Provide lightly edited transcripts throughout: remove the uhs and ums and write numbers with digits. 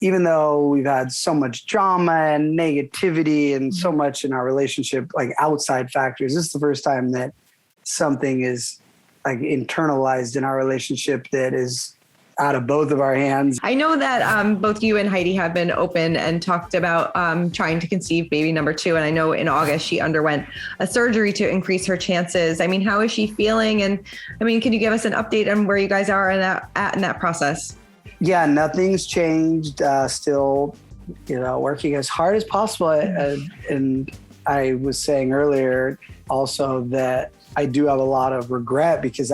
even though we've had so much drama and negativity and so much in our relationship, like outside factors, this is the first time that something is like internalized in our relationship that is out of both of our hands. I know that both you and Heidi have been open and talked about trying to conceive baby number 2. And I know in August she underwent a surgery to increase her chances. I mean, how is she feeling? And I mean, can you give us an update on where you guys are in that process? Yeah, nothing's changed. Still, working as hard as possible. And I was saying earlier also that I do have a lot of regret because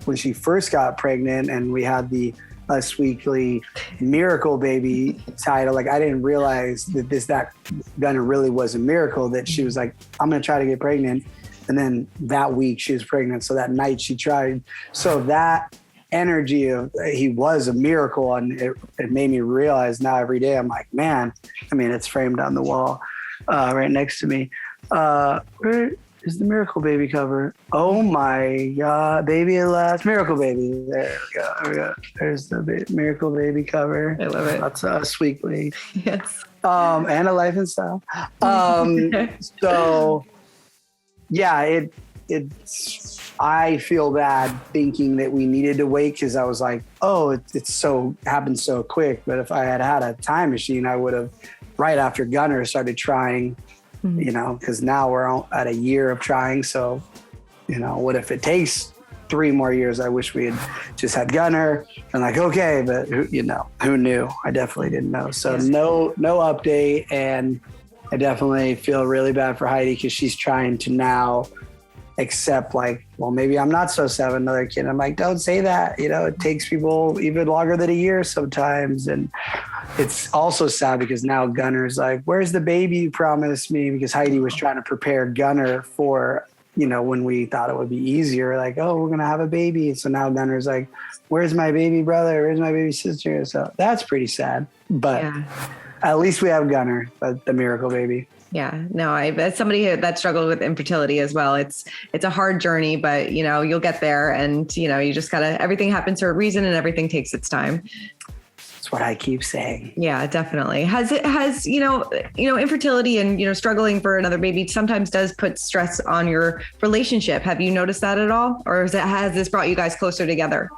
when she first got pregnant and we had the Us Weekly Miracle Baby title, like I didn't realize that Gunner really was a miracle, that she was like, I'm going to try to get pregnant. And then that week she was pregnant. So that night she tried. So that energy of he was a miracle, and it made me realize now every day I'm like, man, I mean, it's framed on the wall right next to me. Where is the Miracle Baby cover? Oh my God, Baby at Last, Miracle Baby. There we go. There's the Miracle Baby cover. I love it. That's Us Weekly. Yes. And A Life in Style. So yeah, I feel bad thinking that we needed to wait because I was like, oh, happened so quick. But if I had a time machine, I would have right after Gunner started trying, because now we're at a year of trying. So, what if it takes 3 more years? I wish we had just had Gunner and like, okay, but who knew? I definitely didn't know. So no update. And I definitely feel really bad for Heidi because she's trying to now accept like, well, maybe I'm not supposed to have another kid. I'm like, don't say that. It takes people even longer than a year sometimes. And it's also sad because now Gunner's like, where's the baby you promised me? Because Heidi was trying to prepare Gunner for, when we thought it would be easier, like, oh, we're going to have a baby. So now Gunner's like, where's my baby brother? Where's my baby sister? So that's pretty sad. But at least we have Gunner, the miracle baby. Yeah, no, as somebody that struggled with infertility as well, it's a hard journey, but you'll get there, and you just gotta, everything happens for a reason and everything takes its time. That's what I keep saying. Yeah, definitely. Has infertility and, struggling for another baby sometimes does put stress on your relationship. Have you noticed that at all? Or has this brought you guys closer together?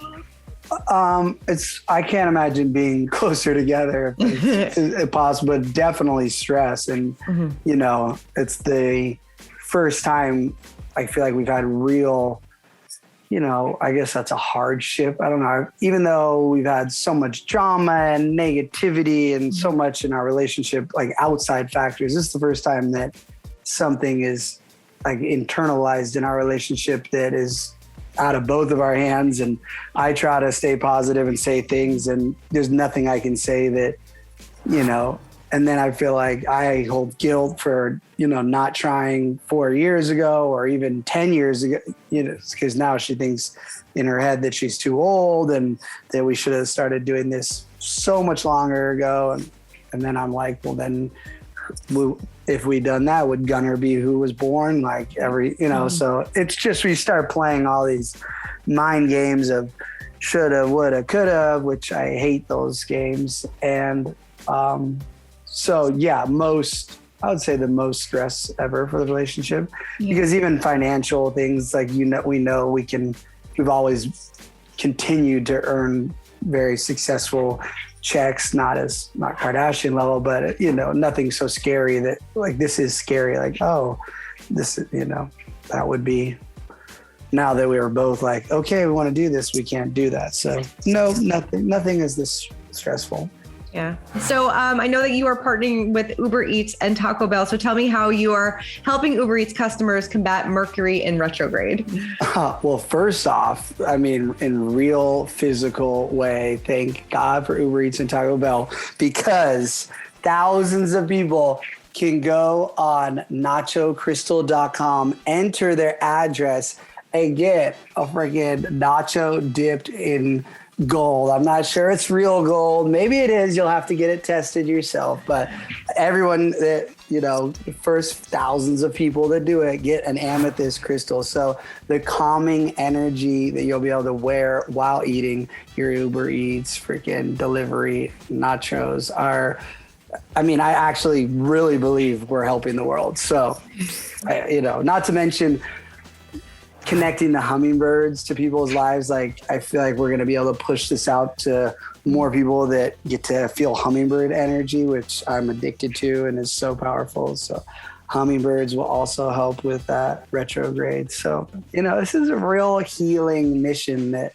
I can't imagine being closer together if possible, but definitely stress. And, it's the first time I feel like we've had real, I guess that's a hardship. I don't know. Even though we've had so much drama and negativity and so much in our relationship, like outside factors, this is the first time that something is like internalized in our relationship that is out of both of our hands. And I try to stay positive and say things, and there's nothing I can say that, and then I feel like I hold guilt for, not trying 4 years ago or even 10 years ago, because now she thinks in her head that she's too old and that we should have started doing this so much longer ago. And then I'm like, well, then if we'd done that, would Gunner be who was born? Like so it's just, we start playing all these mind games of shoulda, woulda, coulda, which I hate those games. And so yeah, I would say the most stress ever for the relationship, because even financial things, like, we've always continued to earn very successful checks, not Kardashian level, but nothing so scary that like, this is scary. Like, oh, this is, that would be, now that we were both like, okay, we want to do this, we can't do that. So no, nothing is this stressful. Yeah. So I know that you are partnering with Uber Eats and Taco Bell. So tell me how you are helping Uber Eats customers combat Mercury in retrograde. Well, first off, I mean, in real physical way, thank God for Uber Eats and Taco Bell, because thousands of people can go on nachocrystal.com, enter their address, and get a freaking nacho dipped in gold. I'm not sure it's real gold. Maybe it is. You'll have to get it tested yourself. But everyone that, the first thousands of people that do it get an amethyst crystal. So the calming energy that you'll be able to wear while eating your Uber Eats, freaking delivery nachos I actually really believe we're helping the world. So, not to mention connecting the hummingbirds to people's lives. Like, I feel like we're going to be able to push this out to more people that get to feel hummingbird energy, which I'm addicted to and is so powerful. So hummingbirds will also help with that retrograde. So, this is a real healing mission that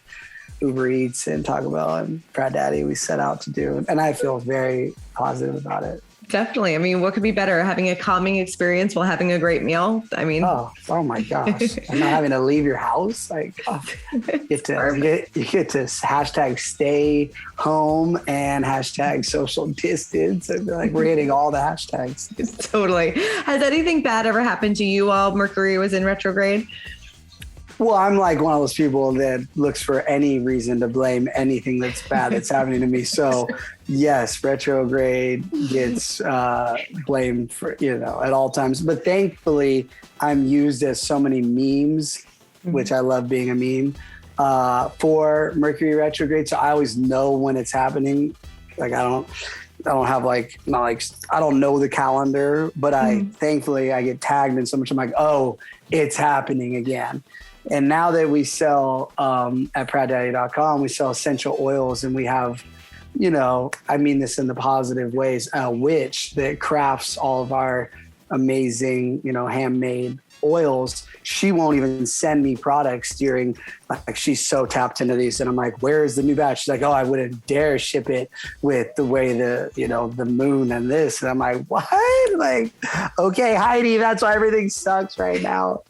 Uber Eats and Taco Bell and Pratt Daddy we set out to do. And I feel very positive about it. Definitely. I mean, what could be better? Having a calming experience while having a great meal. I mean, oh my gosh. And not having to leave your house. Like, you get to hashtag stay home and hashtag social distance. I feel like we're hitting all the hashtags. Totally. Has anything bad ever happened to you while Mercury was in retrograde? Well, I'm like one of those people that looks for any reason to blame anything that's bad that's happening to me. So yes, retrograde gets blamed for, at all times. But thankfully, I'm used as so many memes, which I love being a meme, for Mercury retrograde. So I always know when it's happening. Like I don't have I don't know the calendar, but thankfully I get tagged in so much. I'm like, oh, it's happening again. And now that we sell at prattdaddy.com, we sell essential oils, and we have, I mean this in the positive ways, a witch that crafts all of our amazing, handmade oils. She won't even send me products during, like, she's so tapped into these. And I'm like, where is the new batch? She's like, oh, I wouldn't dare ship it with the way the moon and this. And I'm like, what? Like, okay, Heidi, that's why everything sucks right now.